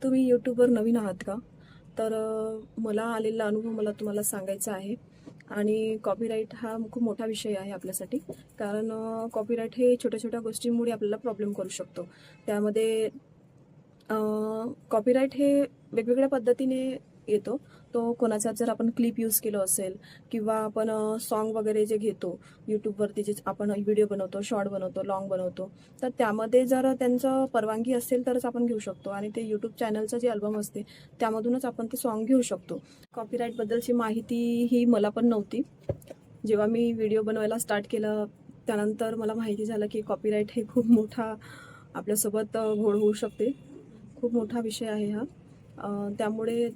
तुम्ही यूट्यूबवर नवीन आहात का? तर मला आलेला अनुभव मला तुम्हाला सांगायचा आहे. आणि कॉपीराईट हा खूप मोठा विषय आहे आपल्यासाठी. कारण कॉपीराईट हे छोट्या-छोट्या गोष्टींमुळे आपल्याला प्रॉब्लेम करू शकतो. त्यामध्ये कॉपीराईट हे वेगवेगळ्या पद्धतीने येतो. तो कोणाचा जर आपण क्लिप यूज केलं असेल किंवा आपण सॉन्ग वगैरे जे घेतो YouTubeवरती, जे आपण व्हिडिओ बनवतो, शॉर्ट बनवतो, लाँग बनवतो, तर त्यामध्ये जर त्यांचं परवानगी असेल तरच आपण घेऊ शकतो. आणि ते यूट्यूब चॅनलचं जे अल्बम असते त्यामधूनच आपण ते सॉन्ग घेऊ शकतो. कॉपीराईटबद्दलची माहिती ही मला पण नव्हती. जेव्हा मी व्हिडिओ बनवायला स्टार्ट केलं त्यानंतर मला माहिती झालं की कॉपीराईट हे खूप मोठा आपल्यासोबत घोळ होऊ शकते. खूप मोठा विषय आहे हा. त्यामुळे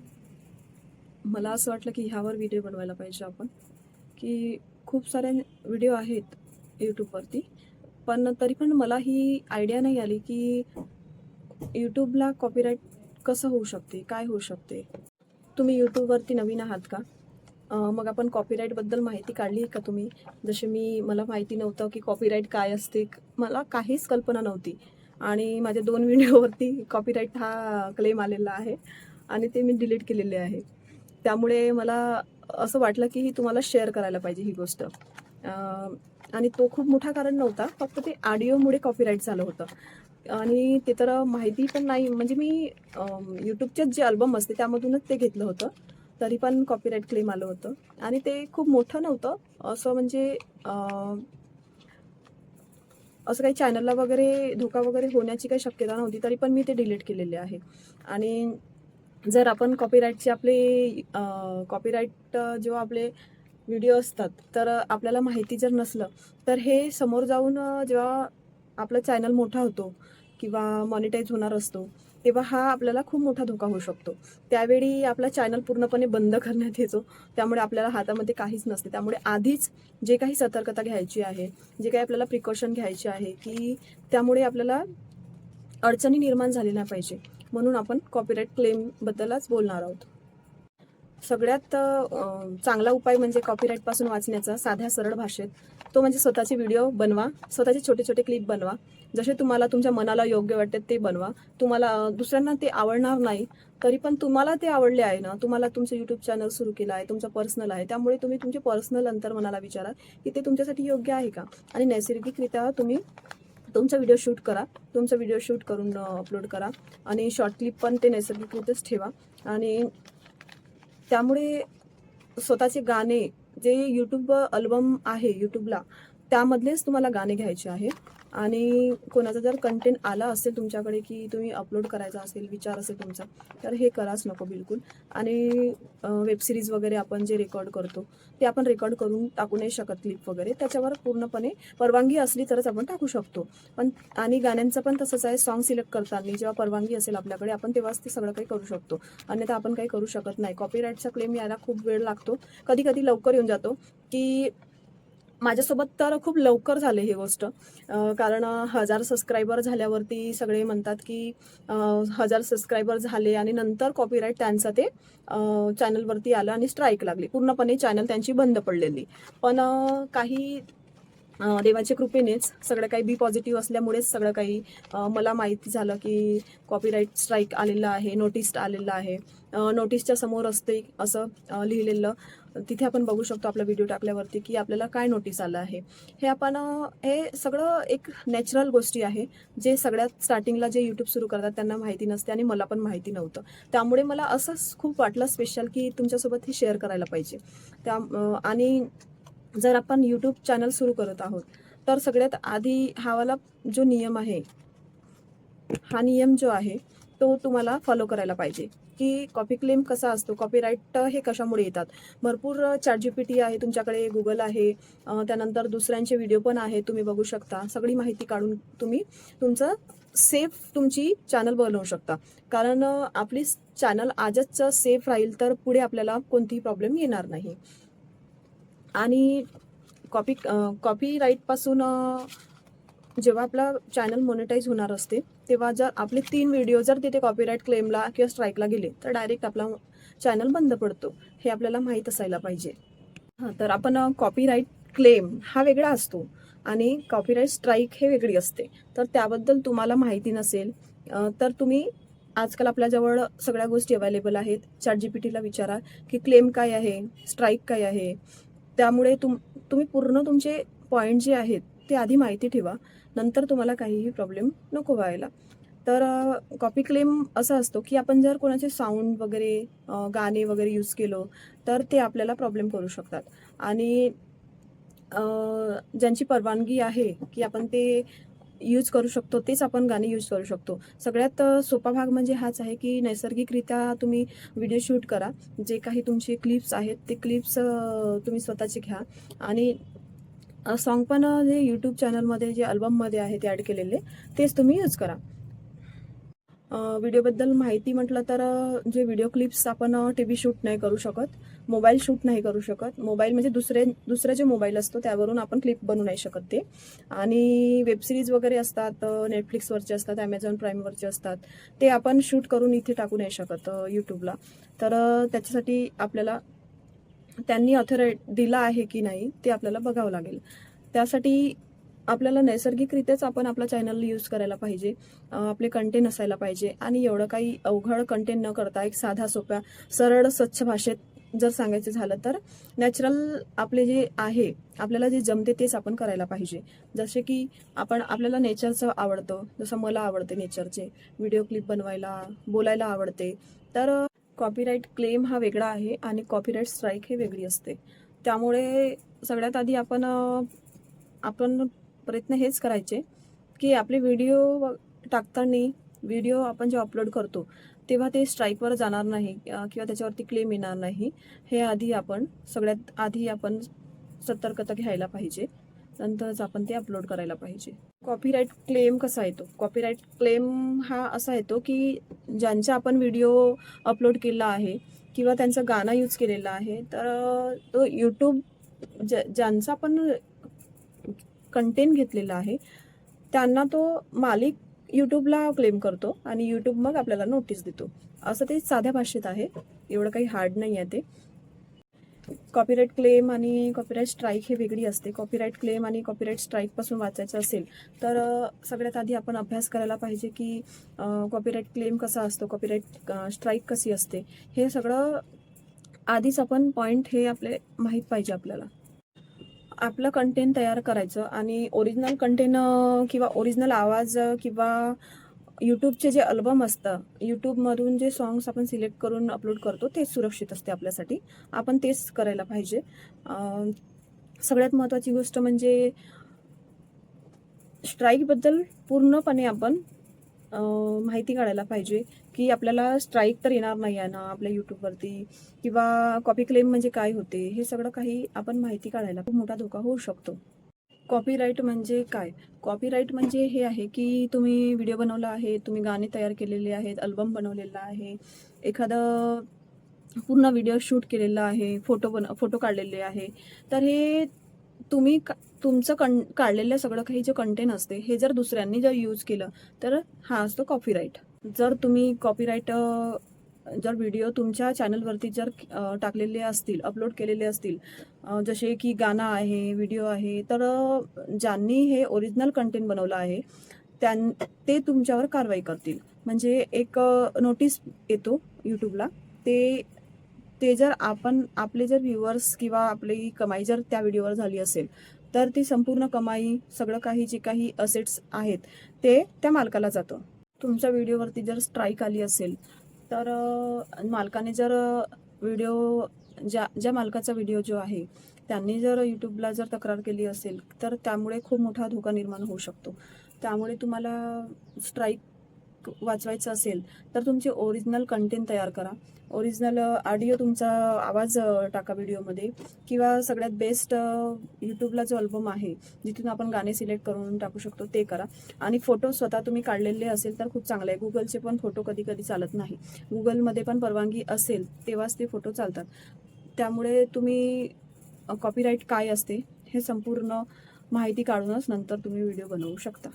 मला असं वाटलं की ह्यावर व्हिडिओ बनवायला पाहिजे आपण, की खूप सारे व्हिडिओ आहेत यूट्यूबवरती. पण तरी पण मला ही आयडिया नाही आली की यूट्यूबला कॉपीराईट कसं होऊ शकते, काय होऊ शकते. तुम्ही यूट्यूबवरती नवीन आहात का? मग आपण कॉपीराईटबद्दल माहिती काढली का तुम्ही? जसे मला माहिती नव्हतं की कॉपीराईट काय असते. मला काहीच कल्पना नव्हती. आणि माझ्या 2 व्हिडिओवरती कॉपीराईट हा क्लेम आलेला आहे आणि ते मी डिलीट केलेले आहे. त्यामुळे मला असं वाटलं की ही तुम्हाला शेअर करायला पाहिजे ही गोष्ट. आणि तो खूप मोठा कारण नव्हता. फक्त ते ऑडिओमुळे कॉपीराईट झालं होतं. आणि ते तर माहिती पण नाही, म्हणजे मी YouTubeचेच जे अल्बम असते त्यामधूनच ते घेतलं होतं. तरी पण कॉपीराईट क्लेम आलं होतं. आणि ते खूप मोठं नव्हतं. असं म्हणजे असं काही चॅनलला वगैरे धोका वगैरे होण्याची काही शक्यता नव्हती. तरी पण मी ते डिलीट केलेले आहे. आणि जर आपण कॉपीराईटचे आपले कॉपीराईट जेव्हा आपले व्हिडिओ असतात, तर आपल्याला माहिती जर नसलं, तर हे समोर जाऊन जेव्हा आपला चॅनल मोठा होतो किंवा मॉनिटाईज होणार असतो, तेव्हा हा आपल्याला खूप मोठा धोका होऊ शकतो. त्यावेळी आपला चॅनल पूर्णपणे बंद करण्यात येतो. त्यामुळे आपल्याला हातामध्ये काहीच नसते. त्यामुळे आधीच जे काही सतर्कता घ्यायची आहे, जे काही आपल्याला प्रिकॉशन घ्यायची आहे, की त्यामुळे आपल्याला अडचणी निर्माण झाली नाही पाहिजे. म्हणून आपण कॉपीराईट क्लेमबद्दलच बोलणार आहोत. सगळ्यात चांगला उपाय म्हणजे कॉपीराईटपासून वाचण्याचा साध्या सरळ भाषेत, तो म्हणजे स्वतःचे व्हिडिओ बनवा, स्वतःचे छोटे-छोटे क्लिप बनवा. जसे तुम्हाला तुमच्या मनाला योग्य वाटते ते बनवा. तुम्हाला दुसऱ्यांना ते आवडणार नाही, तरी पण तुम्हाला ते आवडले आहे ना, तुम्हाला तुमचं YouTube चॅनल सुरू केलं आहे, तुमचं पर्सनल आहे. त्यामुळे तुम्ही तुमचे पर्सनल अंतर्मनाला विचारा, की ते तुमच्यासाठी योग्य आहे का? आणि नैसर्गिकरित्या तुम्ही तुमचा व्हिडिओ शूट करा. तुमचा व्हिडिओ शूट करून अपलोड करा. आणि शॉर्ट क्लिप पण ते नैसर्गिकरित्याच ठेवा. आणि त्यामुळे स्वतःचे गाणे जे YouTube अल्बम आहे YouTubeला, त्यामधलेच तुम्हाला गाणे घ्यायचे आहे. आणि कोणाचा जर कंटेंट आला असेल तुमच्याकडे, की तुम्ही अपलोड करायचा असेल, विचार असेल तुमचा, तर हे कराच नको बिलकुल. आणि वेब सिरीज वगैरे आपण जे रेकॉर्ड करतो, ते आपण रेकॉर्ड करून टाकू नाही शकत क्लिप वगैरे. त्याच्यावर पूर्णपणे परवानगी असली तरच आपण टाकू शकतो. पण आणि गाण्यांचं पण तसंच आहे. सॉन्ग सिलेक्ट करताना जेव्हा परवानगी असेल आपल्याकडे, आपण तेव्हाच ते सगळं काही करू शकतो. अन्यथा आपण काही करू शकत नाही. कॉपीराईटचा क्लेम यायला खूप वेळ लागतो. कधी-कधी लवकर येऊन जातो, की माझ्यासोबत तर खूप लवकर झाले ही गोष्ट. कारण 1000 सबस्क्रायबर झाल्यावरती सगळे म्हणतात, की 1000 सबस्क्रायबर झाले आणि नंतर कॉपीराईट त्यांचं ते चॅनलवरती आलं आणि स्ट्राईक लागली. पूर्णपणे चॅनल त्यांची बंद पडलेली. पण काही देवाच्या कृपेनेच सगळं काही बी पॉझिटिव्ह असल्यामुळेच सगळं काही मला माहिती झालं, की कॉपीराईट स्ट्राईक आलेलं आहे, नोटीस आलेलं आहे. नोटीसच्या समोर असते असं लिहिलेलं. तिथे आपण बघू शकतो आपला व्हिडिओ टाकल्यावरती, की आपल्याला काय नोटीस आलं आहे. हे आपण हे सगळं एक नॅचरल गोष्टी आहे, जे सगळ्यात स्टार्टिंगला जे YouTube सुरू करतात त्यांना माहिती नसते आणि मला पण माहिती नव्हतं. त्यामुळे मला असंच खूप वाटलं स्पेशल, की तुमच्यासोबत हे शेअर करायला पाहिजे. आणि जर आपण YouTube चॅनल सुरू करत आहोत, तर सगळ्यात आधी हा वाला जो नियम आहे, हा नियम जो आहे, तो तुम्हाला फॉलो करायला पाहिजे, की कॉपी क्लेम कसा असतो, कॉपीराईट हे कशामुळे येतात. भरपूर ChatGPT आहे तुमच्याकडे, Google आहे, त्यानंतर दुसऱ्यांचे व्हिडिओ पण आहे, तुम्ही बघू शकता. सगळी माहिती काढून तुम्ही तुमचं सेफ तुमची चॅनल बनवू शकता. कारण आपली चॅनल आजच सेफ राहील, तर पुढे आपल्याला कोणतीही प्रॉब्लेम येणार नाही. आणि कॉपीराईटपासून जेव्हा आपला चॅनल मॉनिटाईज होणार असते, तेव्हा जर आपले 3 व्हिडिओ जर तिथे कॉपीराईट क्लेमला किंवा स्ट्राईकला गेले, तर डायरेक्ट आपला चॅनल बंद पडतो. हे आपल्याला माहीत असायला पाहिजे. हां, तर आपण कॉपीराईट क्लेम हा वेगळा असतो आणि कॉपीराईट स्ट्राईक हे वेगळी असते. तर त्याबद्दल तुम्हाला माहिती नसेल, तर तुम्ही आजकाल आपल्याजवळ सगळ्या गोष्टी अवेलेबल आहेत. ChatGPTला विचारा की क्लेम काय आहे, स्ट्राईक काय आहे. त्यामुळे तुम्ही पूर्ण तुमचे पॉइंट जे आहेत ते आधी माहिती ठेवा. नंतर तुम्हाला काहीही प्रॉब्लेम नको व्हायला. तर कॉपी क्लेम असा असतो की आपण जर कोणाचे साऊंड वगैरे गाणे वगैरे यूज केलं तर ते आपल्याला प्रॉब्लेम करू शकतात. आणि ज्यांची परवानगी आहे की आपण ते यूज करू शकतो तेच आपण गाणी यूज करू शकतो. सगळ्यात सोपा भाग म्हणजे हाच आहे की नैसर्गिकरित्या तुम्ही व्हिडिओ शूट करा. जे काही तुमचे क्लिप्स आहेत ते क्लिप्स तुम्ही स्वतःचे घ्या आणि सॉन्ग पण जे यूट्यूब चॅनलमध्ये जे अल्बममध्ये आहे ते ॲड केलेले तेच तुम्ही यूज करा. व्हिडिओबद्दल माहिती म्हटलं तर जे व्हिडिओ क्लिप्स आपण TV शूट नाही करू शकत, मोबाईल शूट नाही करू शकत. मोबाईल म्हणजे दुसरा जे मोबाईल असतो त्यावरून आपण क्लिप बनवू नाही शकत ते. आणि वेबसिरीज वगैरे असतात, नेटफ्लिक्सवरचे असतात, Amazon प्राईमवरचे असतात, ते आपण शूट करून इथे टाकू नाही शकत यूट्यूबला. तर त्याच्यासाठी आपल्याला त्यांनी ऑथराईज दिला आहे की नाही ते आपल्याला बघावं लागेल. त्यासाठी आपल्याला नैसर्गिकरित्याच आपण आपला चॅनल यूज करायला पाहिजे. आपले कंटेंट असायला पाहिजे आणि एवढं काही अवघड कंटेंट न करता एक साधा सोप्या सरळ स्वच्छ भाषेत जर सांगायचं झालं तर नॅचरल आपले जे आहे आपल्याला जे जमते तेच आपण करायला पाहिजे. जसे की आपल्याला नेचरचं आवडतं, जसं मला आवडते नेचरचे व्हिडिओ क्लिप बनवायला, बोलायला आवडते. तर कॉपीराईट क्लेम हा वेगळा आहे आणि कॉपीराईट स्ट्राईक हे वेगळी असते. त्यामुळे सगळ्यात आधी आपण प्रयत्न हेच करायचे की आपले व्हिडिओ टाकताना व्हिडिओ आपण जे अपलोड करतो तेव्हा ते स्ट्राईकवर जाणार नाही किंवा त्याच्यावरती क्लेम येणार नाही. हे सगळ्यात आधी आपण सतर्कता घ्यायला पाहिजे. नंतरच आपण ते अपलोड करायला पाहिजे. कॉपीराईट क्लेम कसा येतो? कॉपीराईट क्लेम हा असा येतो की ज्यांचा आपण व्हिडिओ अपलोड केला आहे किंवा त्यांचं गाणं यूज केलेलं आहे तर तो यूट्यूब ज्यांचा आपण कंटेंट घेतलेला आहे त्यांना तो मालिक यूट्यूबला क्लेम करतो आणि यूट्यूब मग आपल्याला नोटीस देतो. असं ते साध्या भाषेत आहे, एवढं काही हार्ड नाही आहे ते. कॉपीराईट क्लेम आणि कॉपीराईट स्ट्राईक हे वेगळी असते. कॉपीराईट क्लेम आणि कॉपीराईट स्ट्राईकपासून वाचायचं असेल तर सगळ्यात आधी आपण अभ्यास करायला पाहिजे की कॉपीराईट क्लेम कसा असतो, कॉपीराईट स्ट्राईक कशी असते. हे सगळं आधीच आपण पॉईंट हे आपले माहीत पाहिजे आपल्याला. आपलं कंटेंट तयार करायचं आणि ओरिजिनल कंटेंट किंवा ओरिजिनल आवाज किंवा यूट्यूबचे जे अल्बम असतं, यूट्यूबमधून जे सॉंग्स आपण सिलेक्ट करून अपलोड करतो तेच सुरक्षित असते आपल्यासाठी. आपण तेच करायला पाहिजे. सगळ्यात महत्त्वाची गोष्ट म्हणजे स्ट्राईकबद्दल पूर्णपणे आपण माहिती काढायला पाहिजे की आपल्याला स्ट्राईक तर येणार नाही आहे ना आपल्या यूट्यूबवरती किंवा कॉपी क्लेम म्हणजे काय होते, हे सगळं काही आपण माहिती काढायला खूप मोठा धोका होऊ शकतो. कॉपीराईट म्हणजे काय? कॉपीराईट म्हणजे हे आहे की तुम्ही व्हिडिओ बनवला आहे, तुम्ही गाणे तयार केलेले आहेत, अल्बम बनवलेला आहे, एखादं पूर्ण व्हिडिओ शूट केलेला आहे, फोटो काढलेले आहे. तर हे तुम्ही तुमचं काढलेलं सगळं काही जे कंटेंट असते हे जर दुसऱ्यांनी जर यूज केलं तर हा असतो कॉपीराईट. जर तुम्ही जर व्हिडिओ तुमच्या चॅनलवरती जर टाकलेले असतील, अपलोड केलेले असतील, जसे की गाणं आहे, व्हिडिओ आहे, तर ज्यांनी हे ओरिजिनल कंटेंट बनवलं आहे ते तुमच्यावर कारवाई करतील. म्हणजे एक नोटीस येतो यूट्यूबला. ते जर आपले जर व्ह्युअर्स किंवा आपली कमाई जर त्या व्हिडिओवर झाली असेल तर ती संपूर्ण कमाई, सगळं काही जे काही असेट्स आहेत ते त्या मालकाला जातं. तुमच्या व्हिडिओवरती जर स्ट्राईक आली असेल तर मालकाने जर व्हिडिओ ज्या मालकाचा व्हिडिओ जो आहे त्यांनी जर यूट्यूबला जर तक्रार केली असेल तर त्यामुळे खूप मोठा धोका निर्माण होऊ शकतो. त्यामुळे तुम्हाला स्ट्राईक वाचवायचं असेल तर तुमचे ओरिजिनल कंटेंट तयार करा. ओरिजिनल ऑडिओ तुमचा आवाज टाका व्हिडिओमध्ये किंवा सगळ्यात बेस्ट यूट्यूबला जो अल्बम आहे जिथून आपण गाणे सिलेक्ट करून टाकू शकतो ते करा. आणि फोटो स्वतः तुम्ही काढलेले असेल तर खूप चांगलं आहे. गुगलचे पण फोटो कधी कधी चालत नाही. गुगलमध्ये पण परवानगी असेल तेव्हाच ते फोटो चालतात. त्यामुळे तुम्ही कॉपीराईट काय असते हे संपूर्ण माहिती काढूनच नंतर तुम्ही व्हिडिओ बनवू शकता.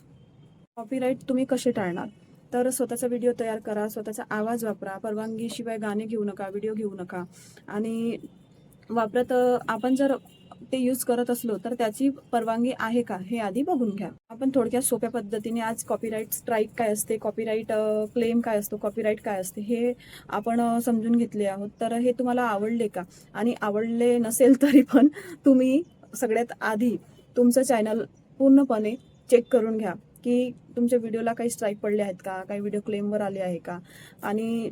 कॉपीराईट तुम्ही कसे टाळणार? तर स्वतःचा व्हिडिओ तयार करा, स्वतःचा आवाज वापरा, परवानगीशिवाय गाणे घेऊ नका, व्हिडिओ घेऊ नका. आणि आपण जर ते यूज करत असलो तर त्याची परवानगी आहे का हे आधी बघून घ्या. आपण थोडक्यात सोप्या पद्धतीने आज कॉपीराईट स्ट्राईक काय असते, कॉपीराईट क्लेम काय असतो, कॉपीराईट काय असते हे आपण समजून घेतले आहोत. तर हे तुम्हाला आवडले का? आणि आवडले नसेल तरी पण तुम्ही सगळ्यात आधी तुमचं चॅनल पूर्णपणे चेक करून घ्या की तुमच्या व्हिडिओला काही स्ट्राईक पडले आहेत का, काही व्हिडिओ क्लेमवर आले आहे का. आणि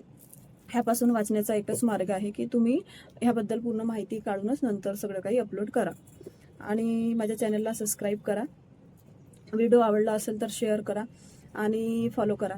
ह्यापासून वाचण्याचा एकच मार्ग आहे की तुम्ही ह्याबद्दल पूर्ण माहिती काढूनच नंतर सगळं काही अपलोड करा. आणि माझ्या चॅनलला सबस्क्राईब करा. व्हिडिओ आवडला असेल तर शेअर करा आणि फॉलो करा.